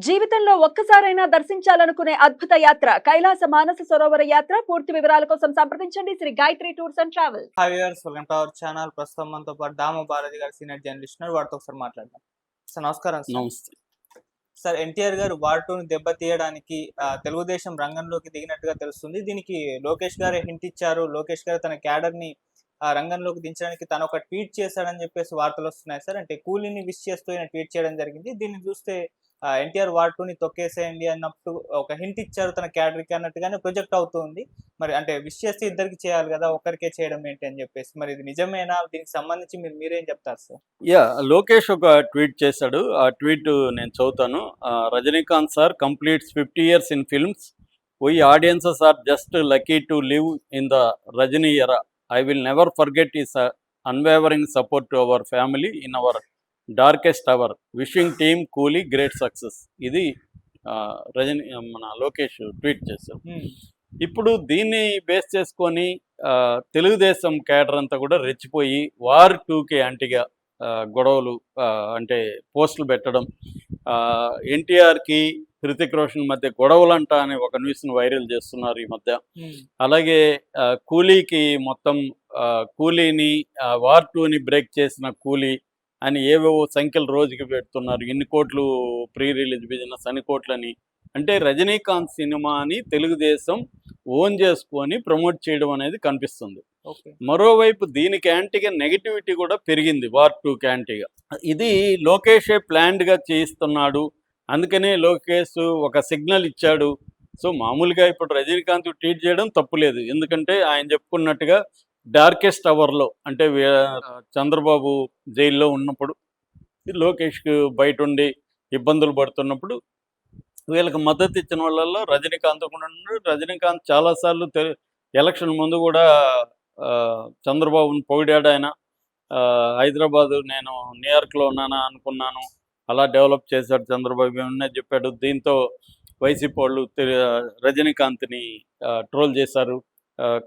జీవితంలో ఒక్కసారైనా దర్శించాలనుకునే అద్భుత యాత్ర కైలాస మానస సరోవర యాత్ర. పూర్తి వివరాల కోసం సంప్రదించండి Shri Gayatri tours and travels. Hi viewers, welcome to our channel. ప్రస్తుతం మనతో పాటు దాము భారతి గారు సీనియర్ జర్నలిస్ట్ ఉన్నారు. వారితో ఒకసారి మాట్లాడదాం. సార్ నమస్కారం సార్. నమస్తే. సార్ ఎన్టీఆర్ గారు వార్ 2ని దెబ్బతీయడానికి తెలుగుదేశం రంగంలోకి దిగినట్టుగా తెలుస్తుంది. దీనికి లోకేష్ గారే హింట్ ఇచ్చారు. లోకేష్ గారు తన క్యాడర్‌ని రంగంలోకి దించడానికి తను ఒక ట్వీట్ చేశాడని చెప్పేసి వార్తలు వస్తున్నాయి సార్. అంటే కూలీని విష్ చేస్తూ ఈయన ట్వీట్ చేయడం జరిగింది. దీన్ని చూస్తే ఎన్టీఆర్ వార్ 2ని తొక్కేసేయండి అన్నట్టు ఒక హింట్ ఇచ్చారు తన క్యాడర్‌కి అన్నట్టుగానే ప్రొజెక్ట్ అవుతుంది. మరి అంటే విష్ చేస్తే ఇద్దరికి చేయాలి కదా! ఒక్కరికే చేయడం ఏంటి అని చెప్పేసి. మరి ఇది నిజమేనా? దీనికి సంబంధించి మీరేం చెప్తారు సార్? లోకేష్ ఒక ట్వీట్ చేశాడు. ఆ ట్వీట్ నేను చదువుతాను. Rajinikanth sir completes 50 years in films. We audiences are just lucky to live in the Rajini era. I will never forget his unwavering support to our family in our darkest hour. Wishing team Coolie great success. ఇది మన Lokesh tweet చేశాడు. ఇప్పుడు దీన్ని base చేసుకొని Telugu Desam cadre అంతా కూడా రెచ్చిపోయి war 2కి యాంటీగా గొడవలు, అంటే పోస్టులు పెట్టడం, ఎన్టీఆర్కి హృతిక్ రోషన్ మధ్య గొడవలంట అని ఒక న్యూస్ను వైరల్ చేస్తున్నారు ఈ మధ్య. అలాగే కూలీకి మొత్తం కూలీని వార్ 2ని బ్రేక్ చేసిన కూలీ అని ఏవేవో సంఖ్యలు రోజుకి పెడుతున్నారు. ఇన్ని కోట్లు ప్రీ రిలీజ్ బిజినెస్, అన్ని కోట్లని. అంటే రజనీకాంత్ సినిమాని తెలుగుదేశం ఓన్ చేసుకొని ప్రమోట్ చేయడం అనేది కనిపిస్తుంది. మరోవైపు దీనికి యాంటీగా నెగిటివిటీ కూడా పెరిగింది వార్ 2కి యాంటీగా. ఇది లోకేషే ప్లాన్డ్గా చేయిస్తున్నాడు, అందుకనే లోకేష్ ఒక సిగ్నల్ ఇచ్చాడు. సో మామూలుగా ఇప్పుడు రజనీకాంత్ ట్వీట్ చేయడం తప్పులేదు, ఎందుకంటే ఆయన చెప్పుకున్నట్టుగా డార్కెస్ట్ అవర్లో, అంటే చంద్రబాబు జైల్లో ఉన్నప్పుడు, లోకేష్కి బయట ఉండి ఇబ్బందులు పడుతున్నప్పుడు వీళ్ళకి మద్దతు ఇచ్చిన వాళ్ళల్లో రజనీకాంత్ కూడా ఉన్నాడు. రజనీకాంత్ చాలాసార్లు ఎలక్షన్ ముందు కూడా చంద్రబాబుని పొగిడాడు. ఆయన హైదరాబాదు నేను న్యూయార్క్లో ఉన్నానా అనుకున్నాను, అలా డెవలప్ చేశాడు చంద్రబాబు ఏమన్నా చెప్పాడు. దీంతో వైసీపీ వాళ్ళు రజనీకాంత్ని ట్రోల్ చేశారు.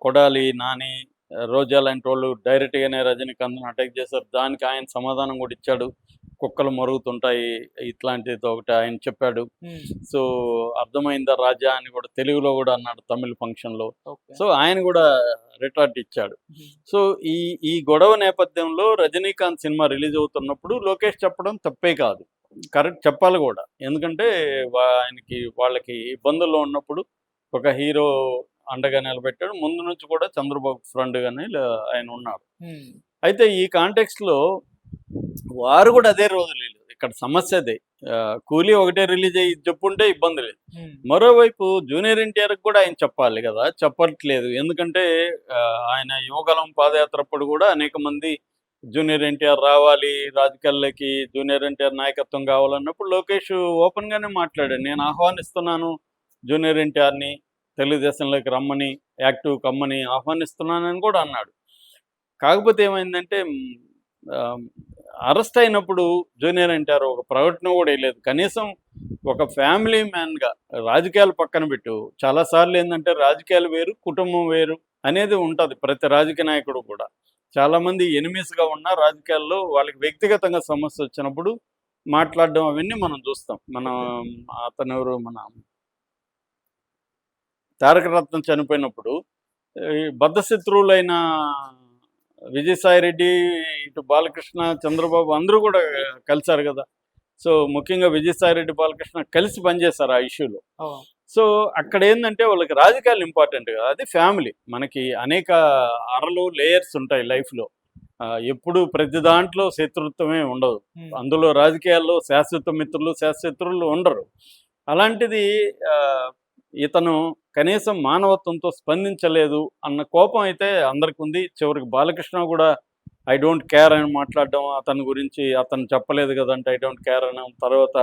కొడాలి, నాని, రోజా లాంటి వాళ్ళు డైరెక్ట్గానే రజనీకాంత్ని అటాక్ చేశారు. దానికి ఆయన సమాధానం కూడా ఇచ్చాడు. కుక్కలు మరుగుతుంటాయి ఇట్లాంటిది ఒకటి ఆయన చెప్పాడు. సో అర్థమైందా రాజా అని కూడా తెలుగులో కూడా అన్నాడు తమిళ ఫంక్షన్లో. సో ఆయన కూడా రిటార్ట్ ఇచ్చాడు. సో ఈ గొడవ నేపథ్యంలో రజనీకాంత్ సినిమా రిలీజ్ అవుతున్నప్పుడు లోకేష్ చెప్పడం తప్పే కాదు, కరెక్ట్ చెప్పాలి కూడా. ఎందుకంటే వాళ్ళకి ఇబ్బందుల్లో ఉన్నప్పుడు ఒక హీరో అండగా నిలబెట్టాడు. ముందు నుంచి కూడా చంద్రబాబు ఫ్రెండ్గానే ఆయన ఉన్నాడు. అయితే ఈ కాంటెక్స్ట్లో వారు కూడా అదే రోజు లేదు. ఇక్కడ సమస్య అదే. కూలీ ఒకటే రిలీజ్ అయ్యి చెప్పుంటే ఇబ్బంది లేదు. మరోవైపు జూనియర్ ఎన్టీఆర్కి కూడా ఆయన చెప్పాలి కదా, చెప్పట్లేదు. ఎందుకంటే ఆయన యువగలం పాదయాత్ర అప్పుడు కూడా అనేక మంది జూనియర్ ఎన్టీఆర్ రావాలి రాజకీయాల్లోకి, జూనియర్ ఎన్టీఆర్ నాయకత్వం కావాలన్నప్పుడు లోకేష్ ఓపెన్గానే మాట్లాడాడు. నేను ఆహ్వానిస్తున్నాను జూనియర్ ఎన్టీఆర్ని తెలుగుదేశంలోకి రమ్మని, యాక్టివ్ కమ్మని ఆహ్వానిస్తున్నానని కూడా అన్నాడు. కాకపోతే ఏమైందంటే అరెస్ట్ అయినప్పుడు జూనియర్ ఎన్టీఆర్ ఒక ప్రకటన కూడా వేయలేదు. కనీసం ఒక ఫ్యామిలీ మ్యాన్గా, రాజకీయాలు పక్కన పెట్టు, చాలాసార్లు ఏంటంటే రాజకీయాలు వేరు కుటుంబం వేరు అనేది ఉంటుంది ప్రతి రాజకీయ నాయకుడు కూడా. చాలామంది ఎనిమీస్గా ఉన్న రాజకీయాల్లో వాళ్ళకి వ్యక్తిగతంగా సమస్య వచ్చినప్పుడు మాట్లాడడం అవన్నీ మనం చూస్తాం. అతను ఎవరు, మన తారకరత్నం చనిపోయినప్పుడు బద్ధశత్రువులైన విజయసాయిరెడ్డి, ఇటు బాలకృష్ణ, చంద్రబాబు అందరూ కూడా కలిశారు కదా. సో ముఖ్యంగా విజయసాయిరెడ్డి, బాలకృష్ణ కలిసి పనిచేశారు ఆ ఇష్యూలో. సో అక్కడ ఏంటంటే వాళ్ళకి రాజకీయాలు ఇంపార్టెంట్ కదా, అది ఫ్యామిలీ. మనకి అనేక అరలు లేయర్స్ ఉంటాయి లైఫ్లో. ఎప్పుడు ప్రతి దాంట్లో శత్రుత్వమే ఉండదు. అందులో రాజకీయాల్లో శాశ్వత మిత్రులు, శాశ్వతృలు ఉండరు. అలాంటిది ఇతను కనీసం మానవత్వంతో స్పందించలేదు అన్న కోపం అయితే అందరికి ఉంది. చివరికి బాలకృష్ణ కూడా ఐ డోంట్ కేర్ అని మాట్లాడడం, అతని గురించి అతను చెప్పలేదు కదంటే ఐ డోంట్ కేర్ అని. తర్వాత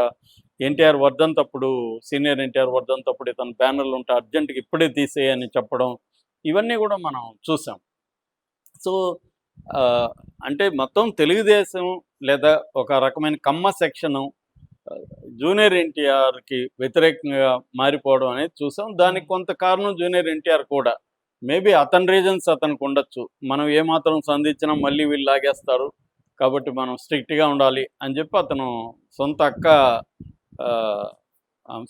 ఎన్టీఆర్ వర్ధంతప్పుడు, సీనియర్ ఎన్టీఆర్ వర్ధంతప్పుడు ఇతను బ్యానర్లు ఉంటే అర్జెంటుగా ఇప్పుడే తీసేయని చెప్పడం, ఇవన్నీ కూడా మనం చూసాం. సో అంటే మొత్తం తెలుగుదేశం లేదా ఒక రకమైన కమ్మ సెక్షను జూనియర్ ఎన్టీఆర్కి వ్యతిరేకంగా మారిపోవడం అనేది చూసాం. దానికి కొంత కారణం జూనియర్ ఎన్టీఆర్ కూడా. మేబీ అతని రీజన్స్ అతనికి ఉండొచ్చు. మనం ఏమాత్రం సంధించినా మళ్ళీ వీళ్ళు లాగేస్తారు కాబట్టి మనం స్ట్రిక్ట్గా ఉండాలి అని చెప్పి అతను సొంత అక్క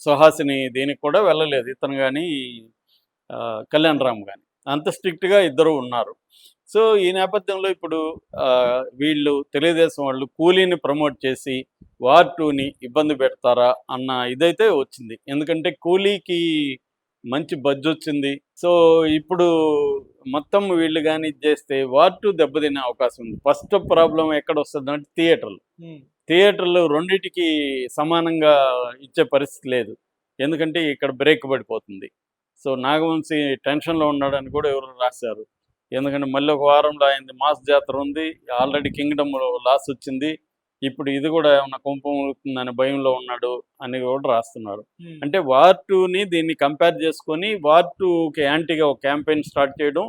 సుహాసిని దీనికి కూడా వెళ్ళలేదు, ఇతను కానీ కళ్యాణ్ రామ్ కానీ. అంత స్ట్రిక్ట్గా ఇద్దరు ఉన్నారు. సో ఈ నేపథ్యంలో ఇప్పుడు వీళ్ళు తెలుగుదేశం వాళ్ళు కూలీని ప్రమోట్ చేసి వార్ 2ని ఇబ్బంది పెడతారా అన్న ఇదైతే వచ్చింది. ఎందుకంటే కూలీకి మంచి బజ్ వచ్చింది. సో ఇప్పుడు మొత్తం వీళ్ళు కానీ ఇది చేస్తే వార్ 2 దెబ్బతినే అవకాశం ఉంది. ఫస్ట్ ప్రాబ్లం ఎక్కడ వస్తుంది అంటే థియేటర్లు రెండింటికి సమానంగా ఇచ్చే పరిస్థితి లేదు. ఎందుకంటే ఇక్కడ బ్రేక్ పడిపోతుంది. సో నాగవంశీ టెన్షన్లో ఉన్నాడని కూడా ఎవరు రాశారు. ఎందుకంటే మళ్ళీ ఒక వారంలో అయింది, మాస్ జాతర ఉంది, ఆల్రెడీ కింగ్డమ్లో లాస్ వచ్చింది, ఇప్పుడు ఇది కూడా ఏమన్నా కుంపములుతుందనే భయంలో ఉన్నాడు అని కూడా రాస్తున్నారు. అంటే వార్ 2ని దీన్ని కంపేర్ చేసుకొని వార్ 2కి యాంటీగా ఒక క్యాంపెయిన్ స్టార్ట్ చేయడం,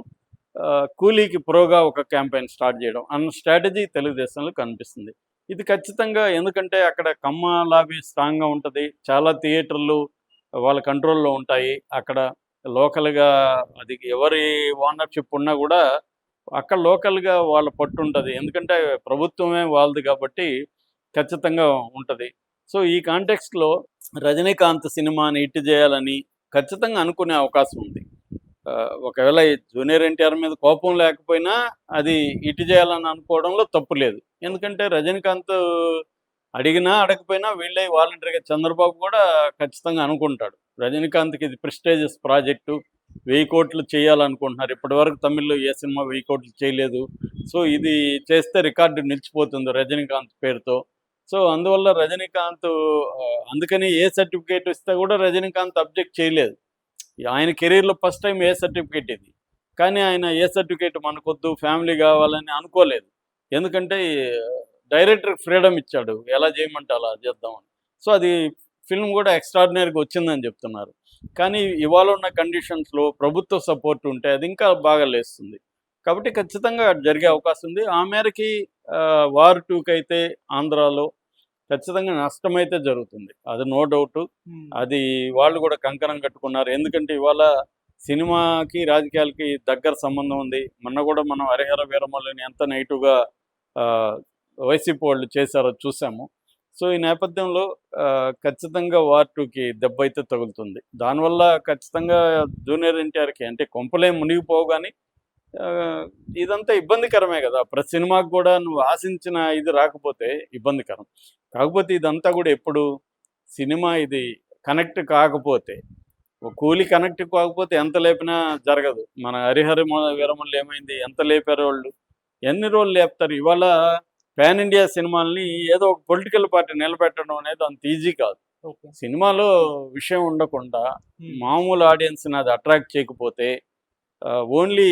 కూలీకి ప్రోగా ఒక క్యాంపెయిన్ స్టార్ట్ చేయడం అన్న స్ట్రాటజీ తెలుగుదేశంలో కనిపిస్తుంది. ఇది ఖచ్చితంగా, ఎందుకంటే అక్కడ కమ్మ లాబీ స్ట్రాంగ్గా ఉంటుంది, చాలా థియేటర్లు వాళ్ళ కంట్రోల్లో ఉంటాయి. అక్కడ లోకల్గా అది ఎవరి ఓనర్షిప్ ఉన్నా కూడా అక్కడ లోకల్గా వాళ్ళ పట్టు ఉంటుంది. ఎందుకంటే ప్రభుత్వమే వాళ్ళది కాబట్టి ఖచ్చితంగా ఉంటుంది. సో ఈ కాంటెక్స్ట్లో రజనీకాంత్ సినిమాని హిట్ చేయాలని ఖచ్చితంగా అనుకునే అవకాశం ఉంది. ఒకవేళ జూనియర్ ఎన్టీఆర్ మీద కోపం లేకపోయినా అది హిట్ చేయాలని అనుకోవడంలో తప్పు లేదు. ఎందుకంటే రజనీకాంత్ అడిగినా అడగకపోయినా వీళ్ళే వాలంటరీగా చంద్రబాబు కూడా ఖచ్చితంగా అనుకుంటాడు, రజనీకాంత్కి ఇది ప్రెస్టేజియస్ ప్రాజెక్టు, 1000 కోట్లు చేయాలనుకుంటున్నారు. ఇప్పటివరకు తమిళ్లో ఏ సినిమా 1000 కోట్లు చేయలేదు. సో ఇది చేస్తే రికార్డు నిలిచిపోతుంది రజనీకాంత్ పేరుతో. సో అందువల్ల రజనీకాంత్ అందుకని ఏ సర్టిఫికేట్ ఇస్తే కూడా రజనీకాంత్ అబ్జెక్ట్ చేయలేదు. ఆయన కెరీర్లో ఫస్ట్ టైం ఏ సర్టిఫికేట్ ఇది, కానీ ఆయన ఏ సర్టిఫికేట్ మనకొద్దు, ఫ్యామిలీ కావాలని అనుకోలేదు. ఎందుకంటే డైరెక్టర్ ఫ్రీడమ్ ఇచ్చాడు, ఎలా చేయమంటే అలా చేద్దామని. సో అది ఫిల్మ్ కూడా ఎక్స్ట్రాడినరీగా వచ్చిందని చెప్తున్నారు. కానీ ఇవాళ ఉన్న కండిషన్స్లో ప్రభుత్వ సపోర్ట్ ఉంటే అది ఇంకా బాగా లేస్తుంది. కాబట్టి ఖచ్చితంగా జరిగే అవకాశం ఉంది. ఆ మేరకి వార్ 2కి అయితే ఆంధ్రాలో ఖచ్చితంగా నష్టమైతే జరుగుతుంది, అది నో డౌట్. అది వాళ్ళు కూడా కంకణం కట్టుకున్నారు. ఎందుకంటే ఇవాళ సినిమాకి రాజకీయాలకి దగ్గర సంబంధం ఉంది. మొన్న కూడా మనం హరిహర వీరమల్లుని ఎంత నెగిటివ్గా వైసీపీ వాళ్ళు చేశారో చూసాము. సో ఈ నేపథ్యంలో ఖచ్చితంగా వార్ 2కి దెబ్బ అయితే తగులుతుంది. దానివల్ల ఖచ్చితంగా జూనియర్ ఎన్టీఆర్కి అంటే కొంపలే మునిగిపోవు, కానీ ఇదంతా ఇబ్బందికరమే కదా. ప్రతి సినిమాకి కూడా నువ్వు ఆశించిన ఇది రాకపోతే ఇబ్బందికరం. కాకపోతే ఇదంతా కూడా ఎప్పుడు సినిమా ఇది కనెక్ట్ కాకపోతే, కూలి కనెక్ట్ కాకపోతే ఎంత లేపినా జరగదు. మన హరిహర వీరమల్లు ఏమైంది, ఎంత లేపారు వాళ్ళు, ఎన్ని రోజులు లేపుతారు. ఇవాళ పాన్ ఇండియా సినిమాల్ని ఏదో ఒక పొలిటికల్ పార్టీ నిలబెట్టడం అనేది అంత ఈజీ కాదు. సినిమాలో విషయం ఉండకుండా మామూలు ఆడియన్స్ని అది అట్రాక్ట్ చేయకపోతే, ఓన్లీ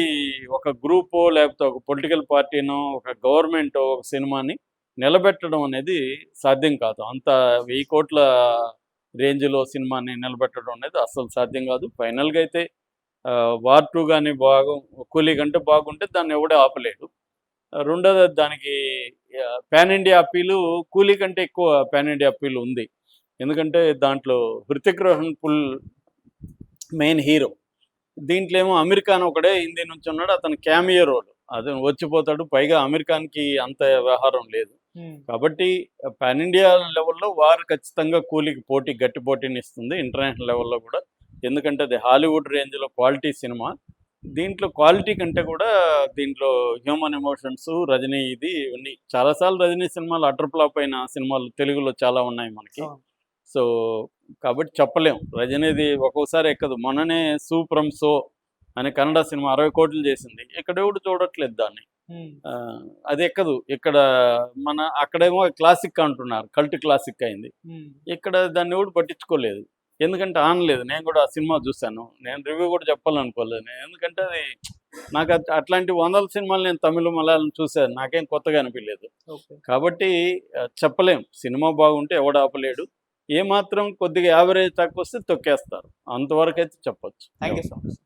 ఒక గ్రూపో లేకపోతే ఒక పొలిటికల్ పార్టీనో ఒక గవర్నమెంటో ఒక సినిమాని నిలబెట్టడం అనేది సాధ్యం కాదు. అంత 1000 కోట్ల రేంజ్లో సినిమాని నిలబెట్టడం అనేది అస్సలు సాధ్యం కాదు. ఫైనల్గా అయితే వార్ 2 కానీ కూలీ కంటే బాగుంటే దాన్ని ఎవడే ఆపలేడు. రెండోది దానికి పాన్ ఇండియా అప్పీలు కూలీ కంటే ఎక్కువ పాన్ ఇండియా అప్పీలు ఉంది. ఎందుకంటే దాంట్లో Hrithik Roshan full main hero, దీంట్లో ఏమో అమెరికాన్ ఒకడే హిందీ నుంచి ఉన్నాడు, అతను క్యామియో రోల్, అతను వచ్చిపోతాడు. పైగా అమెరికాన్కి అంత వ్యవహారం లేదు. కాబట్టి పాన్ ఇండియా లెవెల్లో వారు ఖచ్చితంగా కూలీకి గట్టి పోటీని ఇస్తుంది, ఇంటర్నేషనల్ లెవెల్లో కూడా. ఎందుకంటే అది హాలీవుడ్ రేంజ్లో క్వాలిటీ సినిమా. దీంట్లో క్వాలిటీ కంటే కూడా దీంట్లో హ్యూమన్ ఎమోషన్స్, రజనీ ఇది ఇవన్నీ చాలాసార్లు రజనీ సినిమాలు అటర్ ఫ్లాప్ అయిన సినిమాలు తెలుగులో చాలా ఉన్నాయి మనకి. సో కాబట్టి చెప్పలేం, రజనీది ఒక్కొక్కసారి ఎక్కదు. మొన్ననే సూప్రమ్ సో అనే కన్నడ సినిమా 60 కోట్లు చేసింది, ఇక్కడ ఎవడు చూడట్లేదు దాన్ని, అది ఎక్కదు. ఇక్కడ అక్కడేమో క్లాసిక్ అంటున్నారు, కల్ట్ క్లాసిక్ అయింది. ఇక్కడ దాన్ని ఎవడు పట్టించుకోలేదు, ఎందుకంటే ఆనలేదు. నేను కూడా ఆ సినిమా చూశాను, నేను రివ్యూ కూడా చెప్పాలనుకోలేదు. ఎందుకంటే అది నాకు అట్లాంటి 100 సినిమాలు నేను తమిళ మలయాళం చూశాను, నాకేం కొత్తగా అనిపించలేదు. కాబట్టి చెప్పలేం, సినిమా బాగుంటే ఎవడు ఆపలేడు. ఏమాత్రం కొద్దిగా యావరేజ్ తక్కువ వస్తే తొక్కేస్తారు, అంతవరకు అయితే చెప్పొచ్చు. Thank you so much.